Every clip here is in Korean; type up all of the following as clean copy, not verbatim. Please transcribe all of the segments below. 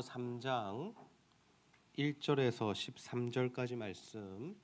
3장 1절에서 13절까지 말씀,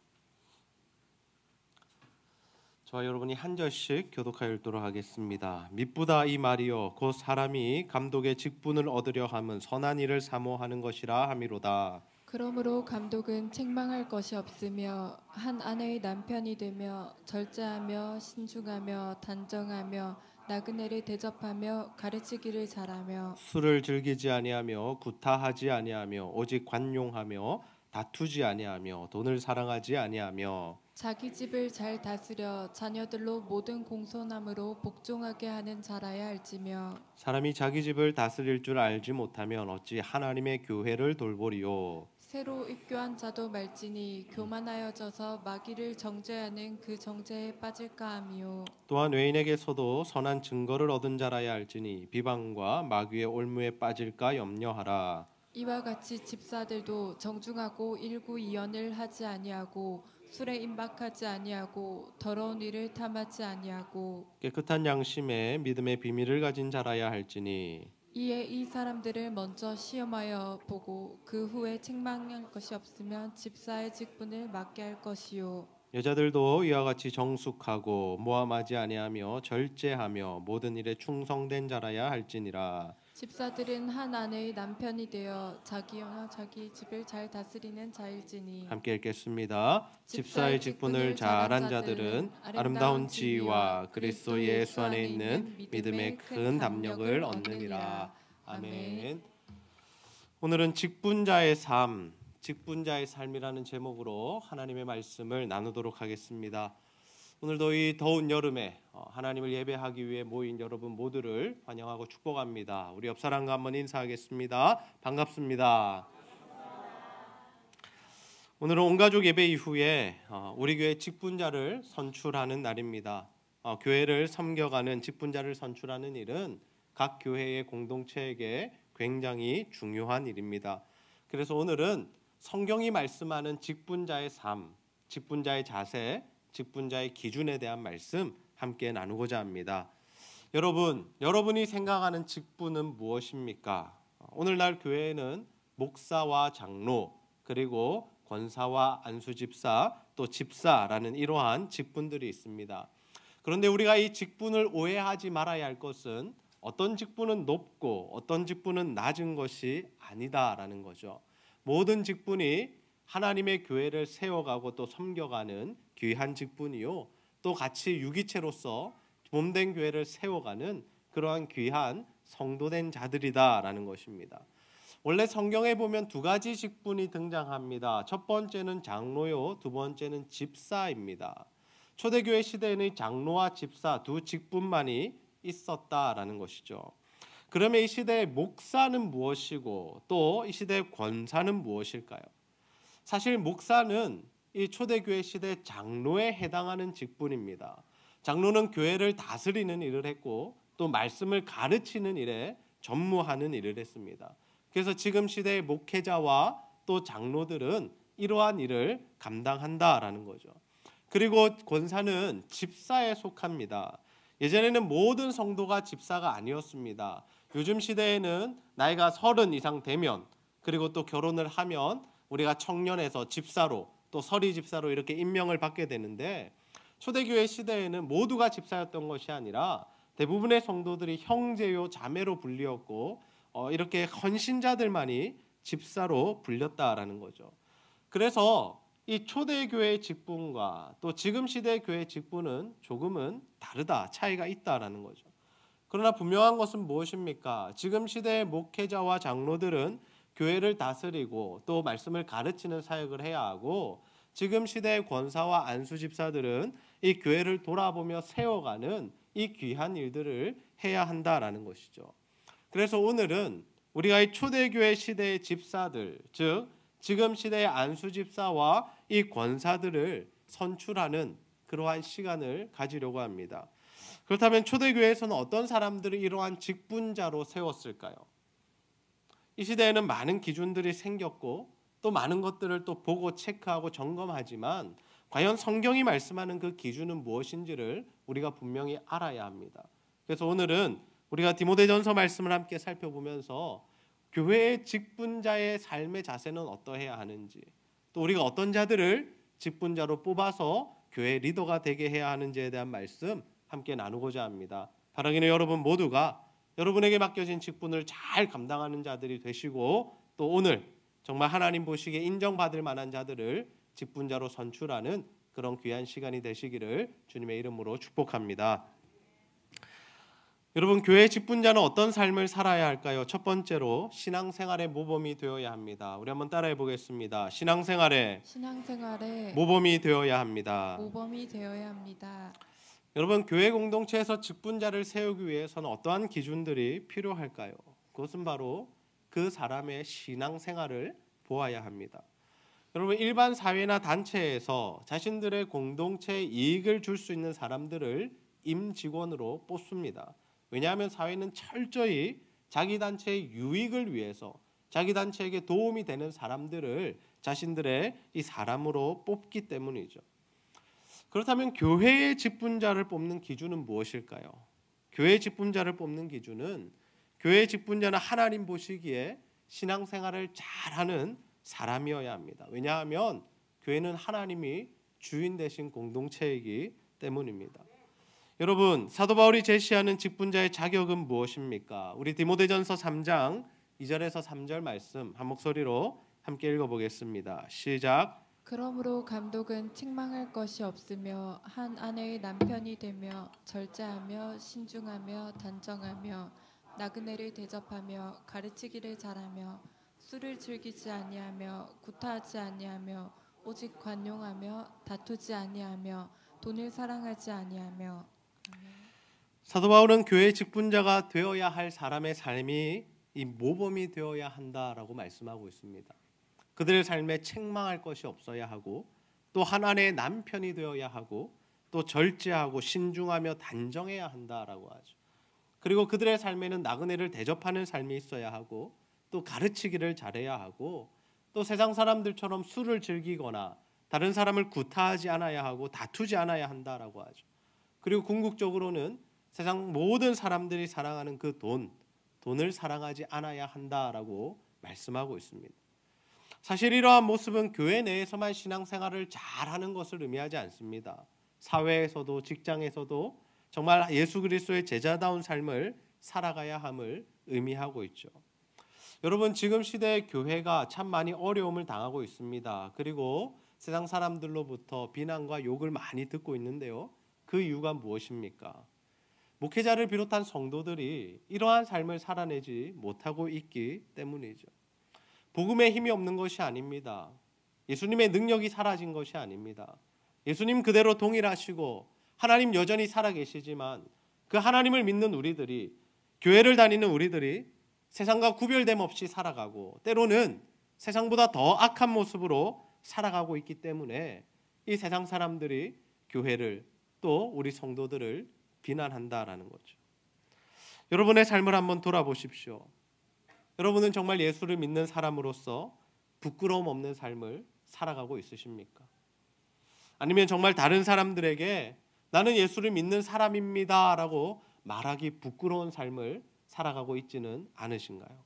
저와 여러분이 한 절씩 교독하여 읽도록 하겠습니다. 미쁘다 이 말이요 곧 사람이 감독의 직분을 얻으려 함은 선한 일을 사모하는 것이라 함이로다. 그러므로 감독은 책망할 것이 없으며 한 아내의 남편이 되며 절제하며 신중하며 단정하며 나그네를 대접하며 가르치기를 잘하며 술을 즐기지 아니하며 구타하지 아니하며 오직 관용하며 다투지 아니하며 돈을 사랑하지 아니하며 자기 집을 잘 다스려 자녀들로 모든 공손함으로 복종하게 하는 자라야 할지며 사람이 자기 집을 다스릴 줄 알지 못하면 어찌 하나님의 교회를 돌보리요. 새로 입교한 자도 말지니 교만하여져서 마귀를 정죄하는 그 정죄에 빠질까 하미요. 또한 외인에게서도 선한 증거를 얻은 자라야 할지니 비방과 마귀의 올무에 빠질까 염려하라. 이와 같이 집사들도 정중하고 일구이연을 하지 아니하고 술에 임박하지 아니하고 더러운 일을 탐하지 아니하고 깨끗한 양심에 믿음의 비밀을 가진 자라야 할지니 이에 이 사람들을 먼저 시험하여 보고 그 후에 책망할 것이 없으면 집사의 직분을 맡게 할 것이요. 여자들도 이와 같이 정숙하고 모함하지 아니하며 절제하며 모든 일에 충성된 자라야 할지니라. 집사들은 한 아내의 남편이 되어 자기와 자기 집을 잘 다스리는 자일지니. 함께 읽겠습니다. 집사의 직분을 잘한 자들은 아름다운 지위와 그리스도 예수 안에 있는 믿음의 큰 담력을 얻느니라. 아멘. 오늘은 직분자의 삶, 직분자의 삶이라는 제목으로 하나님의 말씀을 나누도록 하겠습니다. 오늘도 이 더운 여름에 하나님을 예배하기 위해 모인 여러분 모두를 환영하고 축복합니다. 우리 옆 사람과 한번 인사하겠습니다. 반갑습니다. 오늘은 온가족 예배 이후에 우리 교회 직분자를 선출하는 날입니다. 교회를 섬겨가는 직분자를 선출하는 일은 각 교회의 공동체에게 굉장히 중요한 일입니다. 그래서 오늘은 성경이 말씀하는 직분자의 삶, 직분자의 자세, 직분자의 기준에 대한 말씀 함께 나누고자 합니다. 여러분이 생각하는 직분은 무엇입니까? 오늘날 교회에는 목사와 장로, 그리고 권사와 안수집사, 또 집사라는 이러한 직분들이 있습니다. 그런데 우리가 이 직분을 오해하지 말아야 할 것은 어떤 직분은 높고 어떤 직분은 낮은 것이 아니다라는 거죠. 모든 직분이 하나님의 교회를 세워가고 또 섬겨가는 귀한 직분이요, 또 같이 유기체로서 몸된 교회를 세워가는 그러한 귀한 성도된 자들이다라는 것입니다. 원래 성경에 보면 두 가지 직분이 등장합니다. 첫 번째는 장로요, 두 번째는 집사입니다. 초대교회 시대에는 장로와 집사 두 직분만이 있었다라는 것이죠. 그러면 이 시대의 목사는 무엇이고 또 이 시대의 권사는 무엇일까요? 사실 목사는 이 초대교회 시대 장로에 해당하는 직분입니다. 장로는 교회를 다스리는 일을 했고 또 말씀을 가르치는 일에 전무하는 일을 했습니다. 그래서 지금 시대의 목회자와 또 장로들은 이러한 일을 감당한다라는 거죠. 그리고 권사는 집사에 속합니다. 예전에는 모든 성도가 집사가 아니었습니다. 요즘 시대에는 나이가 30 이상 되면, 그리고 또 결혼을 하면 우리가 청년에서 집사로 또 서리 집사로 이렇게 임명을 받게 되는데, 초대교회 시대에는 모두가 집사였던 것이 아니라 대부분의 성도들이 형제요 자매로 불리었고 이렇게 헌신자들만이 집사로 불렸다라는 거죠. 그래서 이 초대교회의 직분과 또 지금 시대의 교회의 직분은 조금은 다르다, 차이가 있다라는 거죠. 그러나 분명한 것은 무엇입니까? 지금 시대의 목회자와 장로들은 교회를 다스리고 또 말씀을 가르치는 사역을 해야 하고, 지금 시대의 권사와 안수집사들은 이 교회를 돌아보며 세워가는 이 귀한 일들을 해야 한다라는 것이죠. 그래서 오늘은 우리가 이 초대교회 시대의 집사들, 즉 지금 시대의 안수집사와 이 권사들을 선출하는 그러한 시간을 가지려고 합니다. 그렇다면 초대교회에서는 어떤 사람들을 이러한 직분자로 세웠을까요? 이 시대에는 많은 기준들이 생겼고 또 많은 것들을 또 보고 체크하고 점검하지만 과연 성경이 말씀하는 그 기준은 무엇인지를 우리가 분명히 알아야 합니다. 그래서 오늘은 우리가 디모데전서 말씀을 함께 살펴보면서 교회의 직분자의 삶의 자세는 어떠해야 하는지, 또 우리가 어떤 자들을 직분자로 뽑아서 교회 리더가 되게 해야 하는지에 대한 말씀 함께 나누고자 합니다. 바라기는 여러분 모두가 여러분에게 맡겨진 직분을 잘 감당하는 자들이 되시고, 또 오늘 정말 하나님 보시기에 인정받을 만한 자들을 직분자로 선출하는 그런 귀한 시간이 되시기를 주님의 이름으로 축복합니다. 여러분, 교회 직분자는 어떤 삶을 살아야 할까요? 첫 번째로 신앙생활의 모범이 되어야 합니다. 우리 한번 따라해 보겠습니다. 신앙생활의 모범이 되어야 합니다. 여러분, 교회 공동체에서 직분자를 세우기 위해서는 어떠한 기준들이 필요할까요? 그것은 바로 그 사람의 신앙생활을 보아야 합니다. 여러분, 일반 사회나 단체에서 자신들의 공동체에 이익을 줄 수 있는 사람들을 임직원으로 뽑습니다. 왜냐하면 사회는 철저히 자기 단체의 유익을 위해서 자기 단체에게 도움이 되는 사람들을 자신들의 이 사람으로 뽑기 때문이죠. 그렇다면 교회의 직분자를 뽑는 기준은 무엇일까요? 교회의 직분자를 뽑는 기준은 교회의 직분자는 하나님 보시기에 신앙생활을 잘하는 사람이어야 합니다. 왜냐하면 교회는 하나님이 주인 되신 공동체이기 때문입니다. 여러분, 사도 바울이 제시하는 직분자의 자격은 무엇입니까? 우리 디모데전서 3장 2절에서 3절 말씀 한 목소리로 함께 읽어보겠습니다. 시작. 그러므로 감독은 책망할 것이 없으며 한 아내의 남편이 되며 절제하며 신중하며 단정하며 나그네를 대접하며 가르치기를 잘하며 술을 즐기지 아니하며 구타하지 아니하며 오직 관용하며 다투지 아니하며 돈을 사랑하지 아니하며. 사도 바울은 교회의 직분자가 되어야 할 사람의 삶이 이 모범이 되어야 한다라고 말씀하고 있습니다. 그들의 삶에 책망할 것이 없어야 하고, 또 하나님의 남편이 되어야 하고, 또 절제하고 신중하며 단정해야 한다라고 하죠. 그리고 그들의 삶에는 나그네를 대접하는 삶이 있어야 하고, 또 가르치기를 잘해야 하고, 또 세상 사람들처럼 술을 즐기거나 다른 사람을 구타하지 않아야 하고 다투지 않아야 한다라고 하죠. 그리고 궁극적으로는 세상 모든 사람들이 사랑하는 그 돈을 사랑하지 않아야 한다라고 말씀하고 있습니다. 사실 이러한 모습은 교회 내에서만 신앙생활을 잘하는 것을 의미하지 않습니다. 사회에서도 직장에서도 정말 예수 그리스도의 제자다운 삶을 살아가야 함을 의미하고 있죠. 여러분, 지금 시대의 교회가 참 많이 어려움을 당하고 있습니다. 그리고 세상 사람들로부터 비난과 욕을 많이 듣고 있는데요. 그 이유가 무엇입니까? 목회자를 비롯한 성도들이 이러한 삶을 살아내지 못하고 있기 때문이죠. 복음에 힘이 없는 것이 아닙니다. 예수님의 능력이 사라진 것이 아닙니다. 예수님 그대로 동일하시고 하나님 여전히 살아계시지만 그 하나님을 믿는 우리들이, 교회를 다니는 우리들이 세상과 구별됨 없이 살아가고 때로는 세상보다 더 악한 모습으로 살아가고 있기 때문에 이 세상 사람들이 교회를, 또 우리 성도들을 비난한다라는 거죠. 여러분의 삶을 한번 돌아보십시오. 여러분은 정말 예수를 믿는 사람으로서 부끄러움 없는 삶을 살아가고 있으십니까? 아니면 정말 다른 사람들에게 나는 예수를 믿는 사람입니다 라고 말하기 부끄러운 삶을 살아가고 있지는 않으신가요?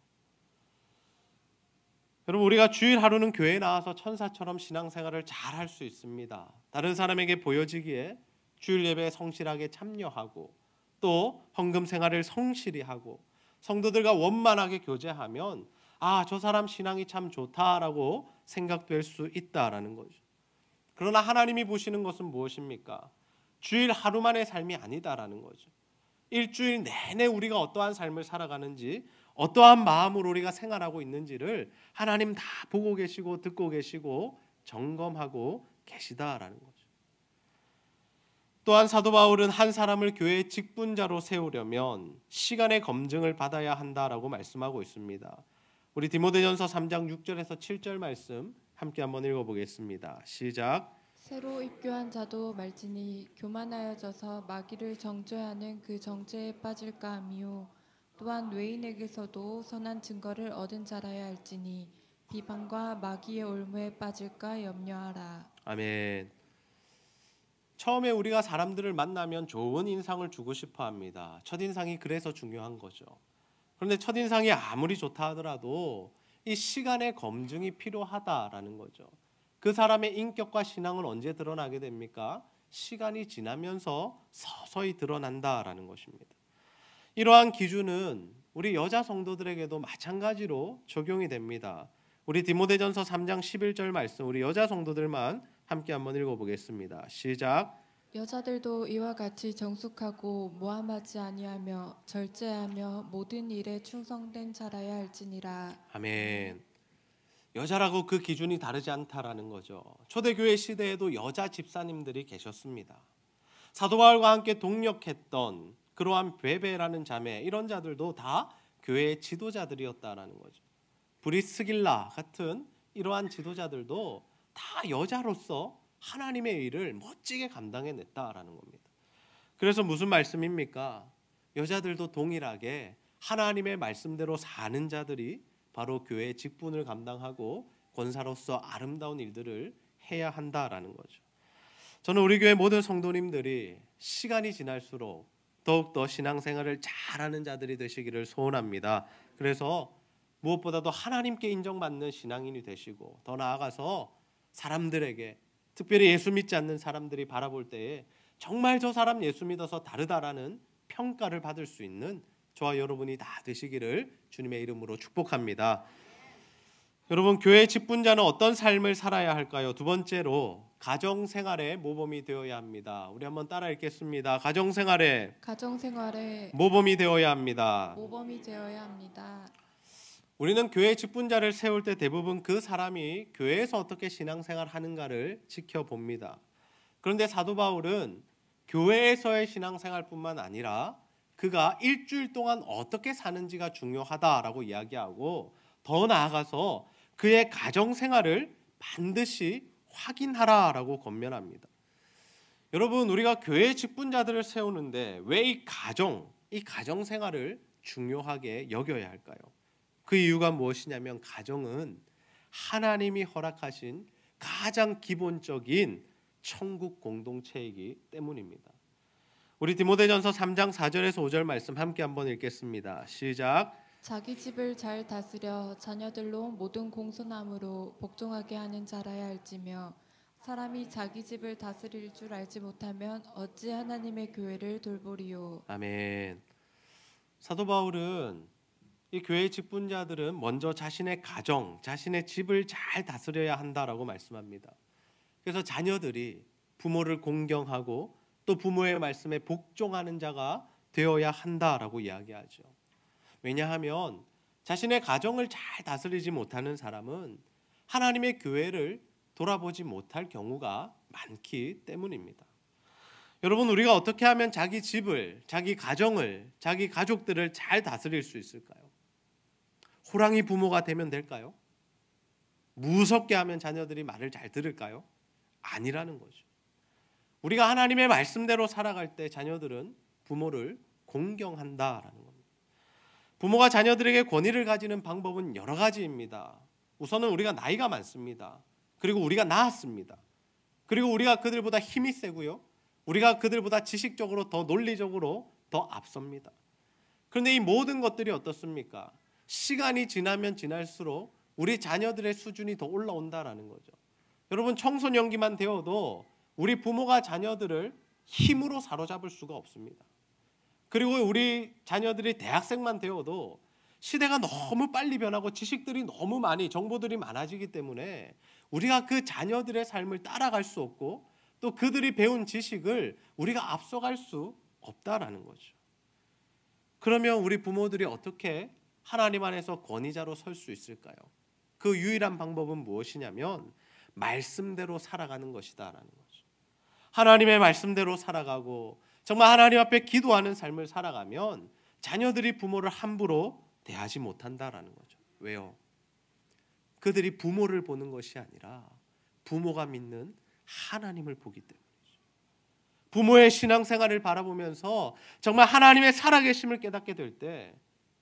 여러분, 우리가 주일 하루는 교회에 나와서 천사처럼 신앙생활을 잘 할 수 있습니다. 다른 사람에게 보여지기에 주일 예배에 성실하게 참여하고, 또 헌금 생활을 성실히 하고, 성도들과 원만하게 교제하면 저 사람 신앙이 참 좋다라고 생각될 수 있다라는 거죠. 그러나 하나님이 보시는 것은 무엇입니까? 주일 하루만의 삶이 아니다라는 거죠. 일주일 내내 우리가 어떠한 삶을 살아가는지, 어떠한 마음으로 우리가 생활하고 있는지를 하나님 다 보고 계시고 듣고 계시고 점검하고 계시다라는 거죠. 또한 사도 바울은 한 사람을 교회의 직분자로 세우려면 시간의 검증을 받아야 한다라고 말씀하고 있습니다. 우리 디모데전서 3장 6절에서 7절 말씀 함께 한번 읽어보겠습니다. 시작. 새로 입교한 자도 말지니 교만하여져서 마귀를 정죄하는 그 정죄에 빠질까 하미요, 또한 외인에게서도 선한 증거를 얻은 자라야 할지니 비방과 마귀의 올무에 빠질까 염려하라. 아멘. 처음에 우리가 사람들을 만나면 좋은 인상을 주고 싶어 합니다. 첫인상이 그래서 중요한 거죠. 그런데 첫인상이 아무리 좋다 하더라도 이 시간의 검증이 필요하다라는 거죠. 그 사람의 인격과 신앙은 언제 드러나게 됩니까? 시간이 지나면서 서서히 드러난다라는 것입니다. 이러한 기준은 우리 여자 성도들에게도 마찬가지로 적용이 됩니다. 우리 디모데전서 3장 11절 말씀, 우리 여자 성도들만 함께 한번 읽어보겠습니다. 시작. 여자들도 이와 같이 정숙하고 모함하지 아니하며 절제하며 모든 일에 충성된 자라야 할지니라. 아멘. 여자라고 그 기준이 다르지 않다라는 거죠. 초대교회 시대에도 여자 집사님들이 계셨습니다. 사도 바울과 함께 동역했던 그러한 베베라는 자매, 이런 자들도 다 교회의 지도자들이었다라는 거죠. 브리스길라 같은 이러한 지도자들도 다 여자로서 하나님의 일을 멋지게 감당해냈다라는 겁니다. 그래서 무슨 말씀입니까? 여자들도 동일하게 하나님의 말씀대로 사는 자들이 바로 교회의 직분을 감당하고 권사로서 아름다운 일들을 해야 한다라는 거죠. 저는 우리 교회 모든 성도님들이 시간이 지날수록 더욱더 신앙생활을 잘하는 자들이 되시기를 소원합니다. 그래서 무엇보다도 하나님께 인정받는 신앙인이 되시고, 더 나아가서 사람들에게, 특별히 예수 믿지 않는 사람들이 바라볼 때에 정말 저 사람 예수 믿어서 다르다라는 평가를 받을 수 있는 저와 여러분이 다 되시기를 주님의 이름으로 축복합니다. 여러분, 교회 직분자는 어떤 삶을 살아야 할까요? 두 번째로 가정생활에 모범이 되어야 합니다. 우리 한번 따라 읽겠습니다. 가정생활에 모범이 되어야 합니다. 우리는 교회 직분자를 세울 때 대부분 그 사람이 교회에서 어떻게 신앙생활 하는가를 지켜봅니다. 그런데 사도 바울은 교회에서의 신앙생활뿐만 아니라 그가 일주일 동안 어떻게 사는지가 중요하다라고 이야기하고, 더 나아가서 그의 가정생활을 반드시 확인하라라고 권면합니다. 여러분, 우리가 교회 직분자들을 세우는데 왜 이 가정생활을 중요하게 여겨야 할까요? 그 이유가 무엇이냐면, 가정은 하나님이 허락하신 가장 기본적인 천국 공동체이기 때문입니다. 우리 디모데전서 3장 4절에서 5절 말씀 함께 한번 읽겠습니다. 시작. 자기 집을 잘 다스려 자녀들로 모든 공손함으로 복종하게 하는 자라야 할지며, 사람이 자기 집을 다스릴 줄 알지 못하면 어찌 하나님의 교회를 돌보리요. 아멘. 사도 바울은 이 교회 직분자들은 먼저 자신의 가정, 자신의 집을 잘 다스려야 한다라고 말씀합니다. 그래서 자녀들이 부모를 공경하고 또 부모의 말씀에 복종하는 자가 되어야 한다라고 이야기하죠. 왜냐하면 자신의 가정을 잘 다스리지 못하는 사람은 하나님의 교회를 돌아보지 못할 경우가 많기 때문입니다. 여러분, 우리가 어떻게 하면 자기 집을, 자기 가정을, 자기 가족들을 잘 다스릴 수 있을까요? 호랑이 부모가 되면 될까요? 무섭게 하면 자녀들이 말을 잘 들을까요? 아니라는 거죠. 우리가 하나님의 말씀대로 살아갈 때 자녀들은 부모를 공경한다라는 겁니다. 부모가 자녀들에게 권위를 가지는 방법은 여러 가지입니다. 우선은 우리가 나이가 많습니다. 그리고 우리가 나았습니다. 그리고 우리가 그들보다 힘이 세고요. 우리가 그들보다 지식적으로 더 논리적으로 더 앞섭니다. 그런데 이 모든 것들이 어떻습니까? 시간이 지나면 지날수록 우리 자녀들의 수준이 더 올라온다라는 거죠. 여러분, 청소년기만 되어도 우리 부모가 자녀들을 힘으로 사로잡을 수가 없습니다. 그리고 우리 자녀들이 대학생만 되어도 시대가 너무 빨리 변하고 지식들이 너무 많이, 정보들이 많아지기 때문에 우리가 그 자녀들의 삶을 따라갈 수 없고, 또 그들이 배운 지식을 우리가 앞서갈 수 없다라는 거죠. 그러면 우리 부모들이 어떻게 하나님 안에서 권위자로 설 수 있을까요? 그 유일한 방법은 무엇이냐면 말씀대로 살아가는 것이다라는 거죠. 하나님의 말씀대로 살아가고 정말 하나님 앞에 기도하는 삶을 살아가면 자녀들이 부모를 함부로 대하지 못한다라는 거죠. 왜요? 그들이 부모를 보는 것이 아니라 부모가 믿는 하나님을 보기 때문이죠. 부모의 신앙생활을 바라보면서 정말 하나님의 살아계심을 깨닫게 될 때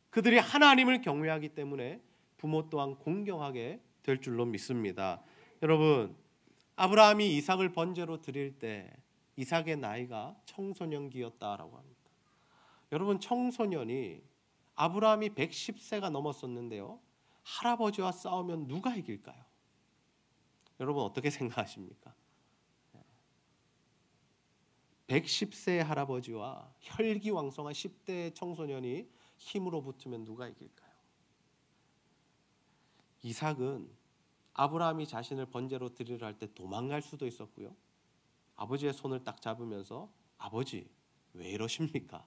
그들이 하나님을 경외하기 때문에 부모 또한 공경하게 될 줄로 믿습니다. 여러분, 아브라함이 이삭을 번제로 드릴 때 이삭의 나이가 청소년기였다라고 합니다. 여러분, 청소년이 아브라함이 110세가 넘었었는데요. 할아버지와 싸우면 누가 이길까요? 여러분 어떻게 생각하십니까? 110세의 할아버지와 혈기왕성한 10대의 청소년이 힘으로 붙으면 누가 이길까요? 이삭은 아브라함이 자신을 번제로 드리려 할 때 도망갈 수도 있었고요. 아버지의 손을 딱 잡으면서 아버지 왜 이러십니까?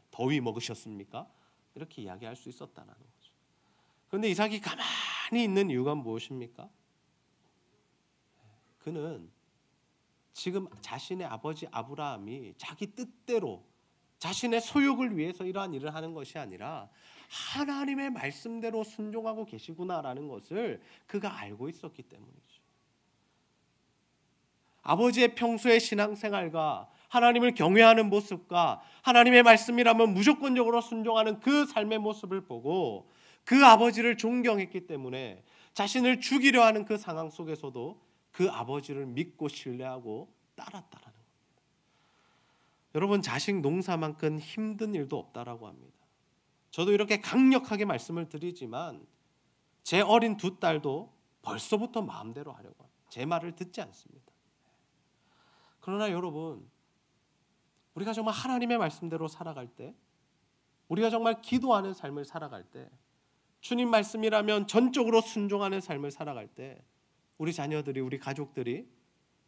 더위 먹으셨습니까? 이렇게 이야기할 수 있었다는 거죠. 그런데 이삭이 가만히 있는 이유가 무엇입니까? 그는 지금 자신의 아버지 아브라함이 자기 뜻대로 자신의 소욕을 위해서 이러한 일을 하는 것이 아니라 하나님의 말씀대로 순종하고 계시구나라는 것을 그가 알고 있었기 때문이죠. 아버지의 평소의 신앙생활과 하나님을 경외하는 모습과 하나님의 말씀이라면 무조건적으로 순종하는 그 삶의 모습을 보고 그 아버지를 존경했기 때문에 자신을 죽이려 하는 그 상황 속에서도 그 아버지를 믿고 신뢰하고 따랐다라는 겁니다. 여러분, 자식 농사만큼 힘든 일도 없다라고 합니다. 저도 이렇게 강력하게 말씀을 드리지만 제 어린 두 딸도 벌써부터 마음대로 하려고 합니다. 제 말을 듣지 않습니다. 그러나 여러분, 우리가 정말 하나님의 말씀대로 살아갈 때, 우리가 정말 기도하는 삶을 살아갈 때, 주님 말씀이라면 전적으로 순종하는 삶을 살아갈 때 우리 자녀들이, 우리 가족들이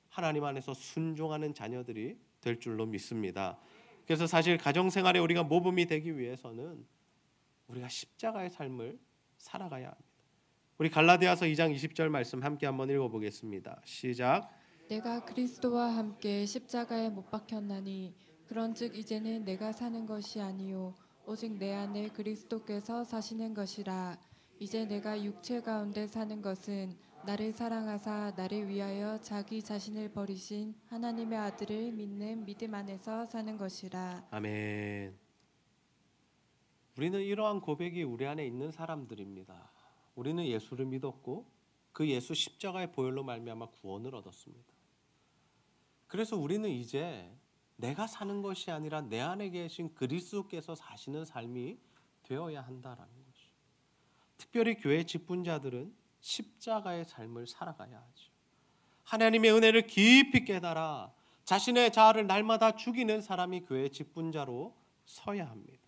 하나님 안에서 순종하는 자녀들이 될 줄로 믿습니다. 그래서 사실 가정생활에 우리가 모범이 되기 위해서는 우리가 십자가의 삶을 살아가야 합니다. 우리 갈라디아서 2장 20절 말씀 함께 한번 읽어보겠습니다. 시작. 내가 그리스도와 함께 십자가에 못 박혔나니 그런즉 이제는 내가 사는 것이 아니요 오직 내 안에 그리스도께서 사시는 것이라. 이제 내가 육체 가운데 사는 것은 나를 사랑하사 나를 위하여 자기 자신을 버리신 하나님의 아들을 믿는 믿음 안에서 사는 것이라. 아멘. 우리는 이러한 고백이 우리 안에 있는 사람들입니다. 우리는 예수를 믿었고 그 예수 십자가의 보혈로 말미암아 구원을 얻었습니다. 그래서 우리는 이제 내가 사는 것이 아니라 내 안에 계신 그리스도께서 사시는 삶이 되어야 한다라는 거죠. 특별히 교회 직분자들은 십자가의 삶을 살아가야 하죠. 하나님의 은혜를 깊이 깨달아 자신의 자아를 날마다 죽이는 사람이 교회 직분자로 서야 합니다.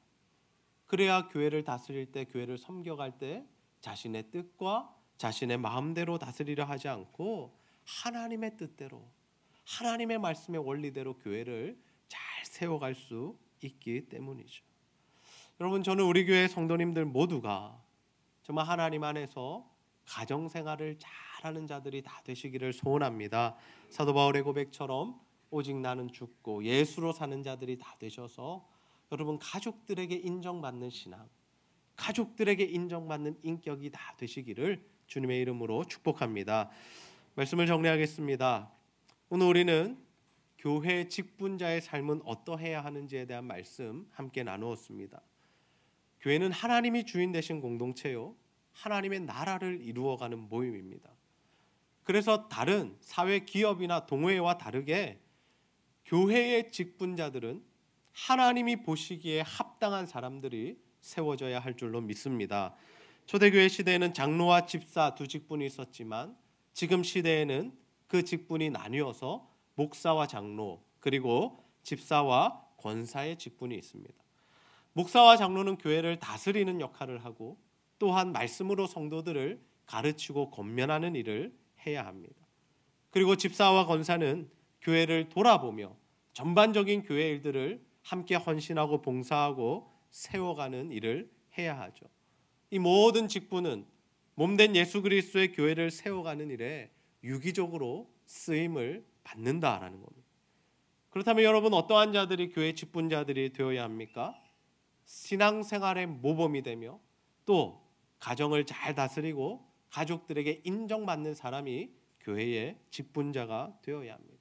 그래야 교회를 다스릴 때, 교회를 섬겨갈 때 자신의 뜻과 자신의 마음대로 다스리려 하지 않고 하나님의 뜻대로, 하나님의 말씀의 원리대로 교회를 잘 세워갈 수 있기 때문이죠. 여러분, 저는 우리 교회 성도님들 모두가 정말 하나님 안에서 가정생활을 잘하는 자들이 다 되시기를 소원합니다. 사도 바울의 고백처럼 오직 나는 죽고 예수로 사는 자들이 다 되셔서 여러분, 가족들에게 인정받는 신앙, 가족들에게 인정받는 인격이 다 되시기를 주님의 이름으로 축복합니다. 말씀을 정리하겠습니다. 오늘 우리는 교회 직분자의 삶은 어떠해야 하는지에 대한 말씀 함께 나누었습니다. 교회는 하나님이 주인 되신 공동체요, 하나님의 나라를 이루어가는 모임입니다. 그래서 다른 사회 기업이나 동호회와 다르게 교회의 직분자들은 하나님이 보시기에 합당한 사람들이 세워져야 할 줄로 믿습니다. 초대교회 시대에는 장로와 집사 두 직분이 있었지만 지금 시대에는 그 직분이 나뉘어서 목사와 장로, 그리고 집사와 권사의 직분이 있습니다. 목사와 장로는 교회를 다스리는 역할을 하고 또한 말씀으로 성도들을 가르치고 권면하는 일을 해야 합니다. 그리고 집사와 권사는 교회를 돌아보며 전반적인 교회 일들을 함께 헌신하고 봉사하고 세워가는 일을 해야 하죠. 이 모든 직분은 몸된 예수 그리스도의 교회를 세워가는 일에 유기적으로 쓰임을 받는다라는 겁니다. 그렇다면 여러분, 어떠한 자들이 교회 직분자들이 되어야 합니까? 신앙생활의 모범이 되며 또 가정을 잘 다스리고 가족들에게 인정받는 사람이 교회의 직분자가 되어야 합니다.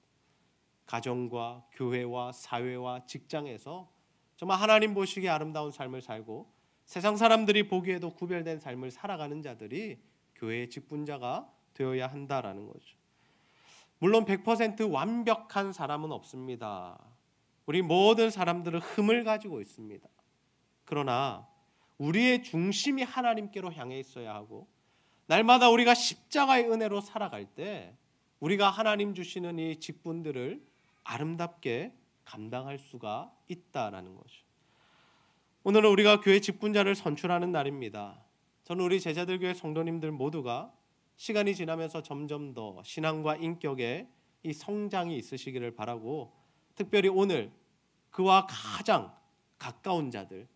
가정과 교회와 사회와 직장에서 정말 하나님 보시기에 아름다운 삶을 살고 세상 사람들이 보기에도 구별된 삶을 살아가는 자들이 교회의 직분자가 되어야 한다라는 거죠. 물론 100% 완벽한 사람은 없습니다. 우리 모든 사람들은 흠을 가지고 있습니다. 그러나 우리의 중심이 하나님께로 향해 있어야 하고, 날마다 우리가 십자가의 은혜로 살아갈 때 우리가 하나님 주시는 이 직분들을 아름답게 감당할 수가 있다라는 거죠. 오늘은 우리가 교회 직분자를 선출하는 날입니다. 저는 우리 제자들 교회 성도님들 모두가 시간이 지나면서 점점 더 신앙과 인격에 이 성장이 있으시기를 바라고, 특별히 오늘 그와 가장 가까운 자들,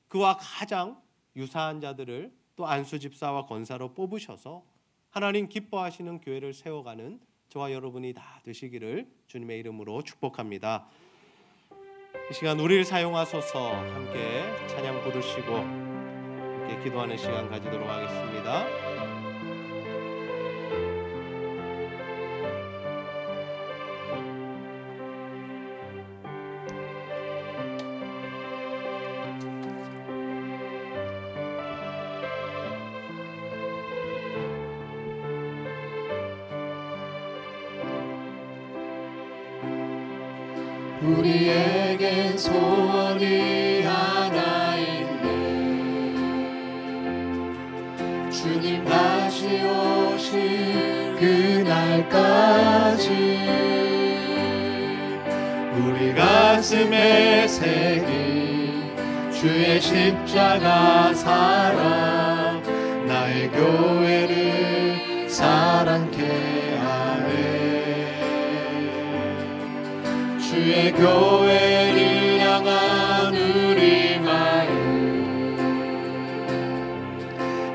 그와 가장 유사한 자들을 또 안수 집사와 권사로 뽑으셔서 하나님 기뻐하시는 교회를 세워가는 저와 여러분이 다 되시기를 주님의 이름으로 축복합니다. 이 시간 우리를 사용하소서 함께 찬양 부르시고 함께 기도하는 시간 가지도록 하겠습니다. 우리에겐 소원이 하나 있네. 주님 다시 오실 그날까지 우리 가슴에 새긴 주의 십자가 사랑, 나의 교회를 사랑케 하네. 주의 교회를 향한 우리 마음,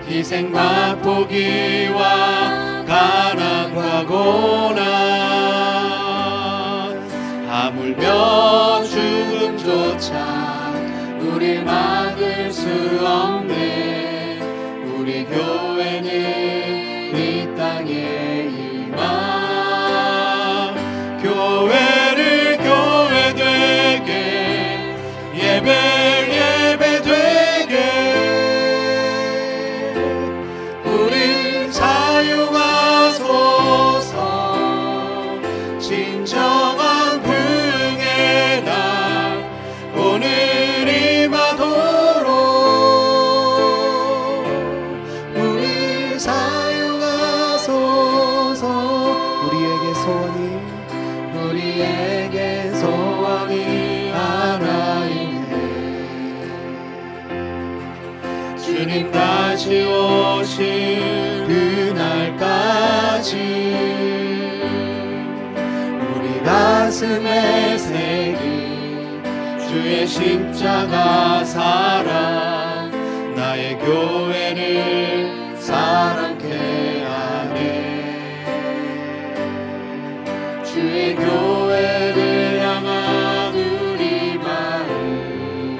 희생과 포기와 가난과 고난, 하물며 죽음조차 우리 막을 수 없네. 우리 교회는 이 땅에 임한 교회를 교회 되게, 예배 되게 우리 사용하소서. 진정한 부흥의 날 오늘 임하도록 우리 사용하소서. 우리에게 소원이 하나 있네. 주님 다시 오실 그날까지 우리 가슴에 새긴 주의 십자가 사랑, 나의 교회를 사랑케 하네. 주의 교회를 향한 우리 마음,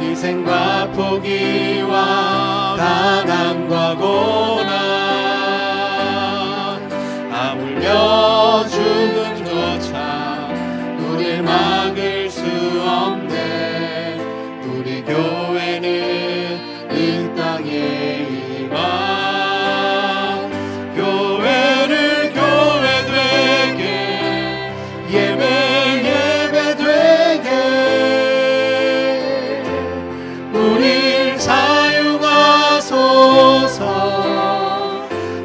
희생과 포기와 가난과 고난, 하물며 죽음조차 우릴 막을 수 없네. 우리 교회는 이 땅에 임한 예배 되게 우릴 사용하소서.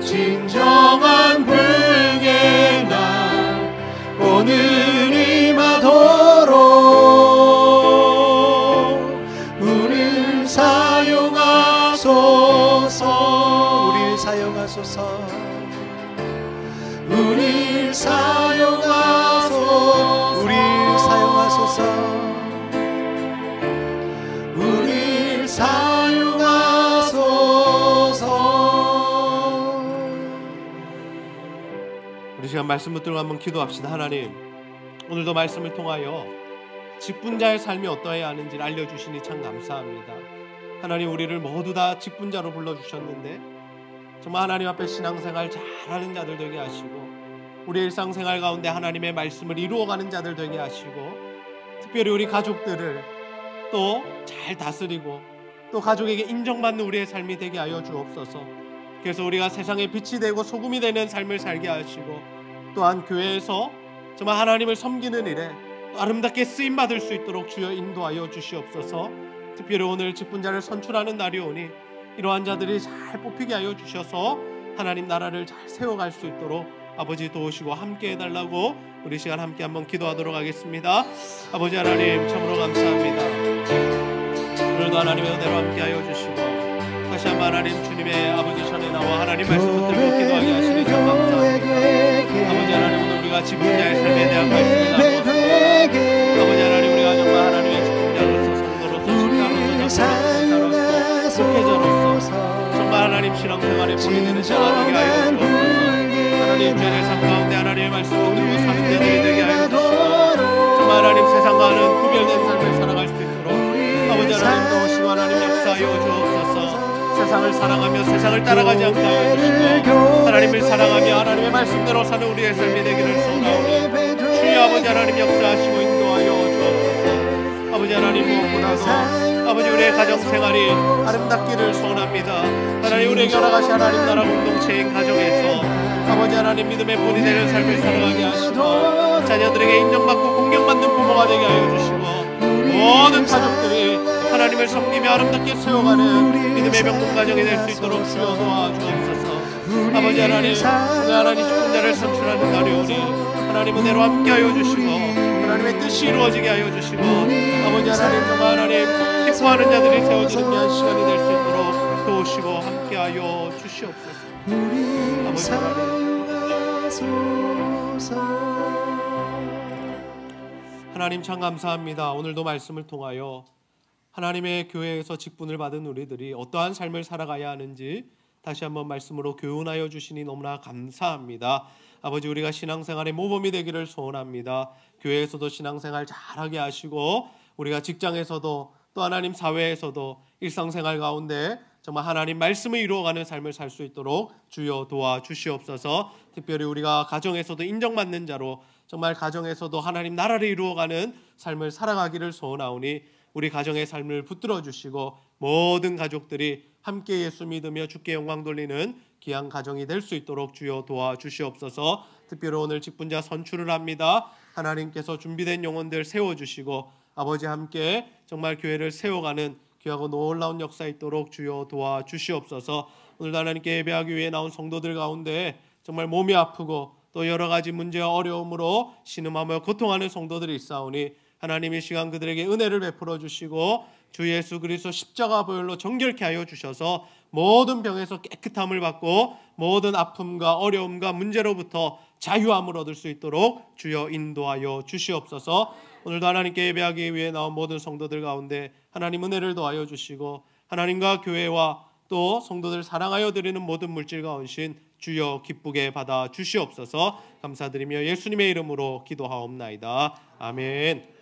진정한 부흥의 날 오늘 임하도록 우릴 사용하소서. 우릴 사용하소서. 우릴 사용하소서. 우릴 사용하소서. 우릴 사용하소서. 우리 시간 말씀 붙들고 한번 기도합시다. 하나님, 오늘도 말씀을 통하여 직분자의 삶이 어떠해야 하는지를 알려주시니 참 감사합니다. 하나님, 우리를 모두 다 직분자로 불러주셨는데 정말 하나님 앞에 신앙생활 잘하는 자들 되게 하시고, 우리 일상생활 가운데 하나님의 말씀을 이루어가는 자들 되게 하시고, 특별히 우리 가족들을 또 잘 다스리고 또 가족에게 인정받는 우리의 삶이 되게 하여 주옵소서. 그래서 우리가 세상에 빛이 되고 소금이 되는 삶을 살게 하시고, 또한 교회에서 정말 하나님을 섬기는 일에 아름답게 쓰임받을 수 있도록 주여 인도하여 주시옵소서. 특별히 오늘 직분자를 선출하는 날이오니 이러한 자들이 잘 뽑히게 하여 주셔서 하나님 나라를 잘 세워갈 수 있도록 아버지 도우시고 함께 해달라고 우리 시간 함께 한번 기도하도록 하겠습니다. 아버지 하나님 참으로 감사합니다. 오늘도 하나님의 은혜로 함께 하여 주시고 다시 한번 하나님 주님의 아버지 전에 나와 하나님 말씀 붙들고 기도하게 하시니 참 감사합니다. 아버지 하나님 오늘 우리가 직분자의 삶에 대한 말씀을 나누었습니다. 아버지 하나님 우리가 정말 하나님의 직분자로서 성도로서 식사로서 목회자로서 정말 하나님 신앙생활에 본인들은 자가 되게 하여 주옵소서. 하나님 죄의 삶 가운데 하나님의 말씀을 들고 사는 자들이 되게 하여 주시고 정말 하나님 세상과는 구별된 삶을 살아갈 수 있도록 아버지 하나님 도우시고 하나님 역사하여 주옵소서. 세상을 사랑하며 세상을 따라가지 않게 하여 주시고 하나님을 사랑하며 하나님의 말씀대로 사는 우리의 삶이 되기를 소원하오니 주여 아버지 하나님 역사하시고 인도하여 주옵소서. 아버지 하나님 무엇보다도 아버지 우리의 가정생활이 아름답기를 소원합니다. 하나님 우리에게 허락하신 하나님 나라 공동체인 가정에서 아버지 하나님 믿음의 본이 되는 삶을 살아가게 하시고 자녀들에게 인정받고 공경받는 부모가 되게 하여 주시고 모든 가족들이 하나님을 섬기며 아름답게 세워가는 믿음의 명문 가정이 될 수 있도록 주여 도와주옵소서. 아버지 하나님 오늘 하나님 직분자를 선출하는 날이오니 하나님 은혜로 함께 하여 주시고 하나님의 뜻이 이루어지게 하여 주시고 아버지 하나님 정말 하나님 기뻐하는 자들이 세워지는 귀한 시간이 될 수 있도록 도우시고 함께 하여 주시옵소서. 아버지 하나님 참 감사합니다. 오늘도 말씀을 통하여 하나님의 교회에서 직분을 받은 우리들이 어떠한 삶을 살아가야 하는지 다시 한번 말씀으로 교훈하여 주시니 너무나 감사합니다. 아버지 우리가 신앙생활의 모범이 되기를 소원합니다. 교회에서도 신앙생활 잘하게 하시고 우리가 직장에서도 또 하나님 사회에서도 일상생활 가운데 정말 하나님 말씀을 이루어가는 삶을 살 수 있도록 주여 도와주시옵소서. 특별히 우리가 가정에서도 인정받는 자로 정말 가정에서도 하나님 나라를 이루어가는 삶을 살아가기를 소원하오니 우리 가정의 삶을 붙들어 주시고 모든 가족들이 함께 예수 믿으며 주께 영광 돌리는 귀한 가정이 될 수 있도록 주여 도와주시옵소서. 특별히 오늘 직분자 선출을 합니다. 하나님께서 준비된 영혼들 세워주시고 아버지 함께 정말 교회를 세워가는 귀하고 놀라운 역사 있도록 주여 도와주시옵소서. 오늘도 하나님께 예배하기 위해 나온 성도들 가운데 정말 몸이 아프고 또 여러 가지 문제와 어려움으로 신음하며 고통하는 성도들이 있사오니 하나님 이 시간 그들에게 은혜를 베풀어 주시고 주 예수 그리스도 십자가 보혈로 정결케 하여 주셔서 모든 병에서 깨끗함을 받고 모든 아픔과 어려움과 문제로부터 자유함을 얻을 수 있도록 주여 인도하여 주시옵소서. 오늘도 하나님께 예배하기 위해 나온 모든 성도들 가운데 하나님 은혜를 더하여 주시고 하나님과 교회와 또 성도들 사랑하여 드리는 모든 물질과 헌신 주여 기쁘게 받아 주시옵소서. 감사드리며 예수님의 이름으로 기도하옵나이다. 아멘.